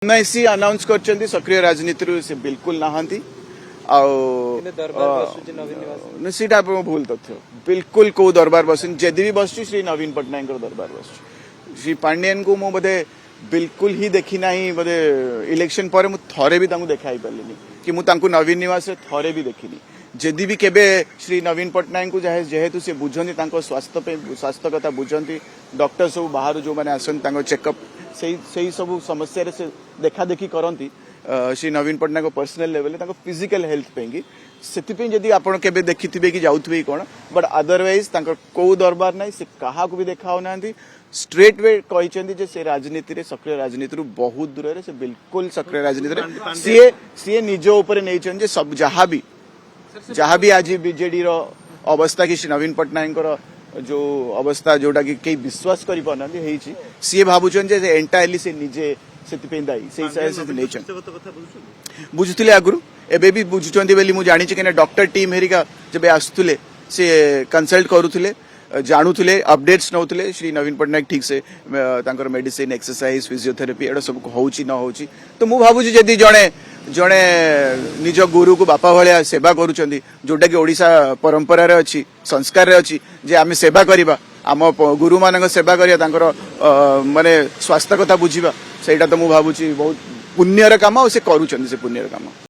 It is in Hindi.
एमआईसी अनाउंस कर सक्रिय राजनीति से बिल्कुल नहांती सीटा भूल तथ्य बिल्कुल को दरबार बसन जदि भी बस श्री नवीन पट्टनायक दरबार बस श्री पांडियन को मु बोधे बिल्कुल ही देखी ना बोधे इलेक्शन पर थे भी देखा पारे कि मुझे नवीन निवास थे भी देखनी जदि भी केबे श्री नवीन पट्टनायक को जेहेतु सी बुझंती स्वास्थ्य कथा बुझंती डॉक्टर सब बाहर जो मैंने आसती चेकअप से सब समस्या से देखा देखी करती Shri Naveen Patnaik personal level physical health पे से आप देखिथे कि जाऊे कौन बट अदरवाइज कौ दरबार ना से क्या भी देखा ना स्ट्रेट वे कहते से राजनीति सक्रिय राजनीति बहुत दूर से बिल्कुल सक्रिय राजनीति सी निज उपर नहीं सब जहाँ भी आज बीजेडी अवस्था कि श्री नवीन पट्टनायक जो अवस्था जोटा कि कई विश्वास कर पाना सी भावुन एंटायरली से निजे से दायी बुझुले आगु एबे भी बुझुंट बोली मुझे जानी कि डॉक्टर टीम हेरिका जब आसुले से कंसल्ट करुले जानुले अपडेट्स नौले श्री नवीन पट्टनायक ठीक से मेडिसिन एक्सरसाइज फिजियोथेरापी एटा सब हो तो मुझे भावुँ जदि जड़े जड़े निज गुरु को बापा भाया सेवा करुँच जोटा कि ओडिशा परंपरा अच्छी संस्कार अच्छी जे आम सेवा करवा आम गुरु मान सेवा करा माने स्वास्थ्य कथा बुझा से तो मुझे भावुँ बहुत पुण्यर काम से करुँच से पुण्यर काम।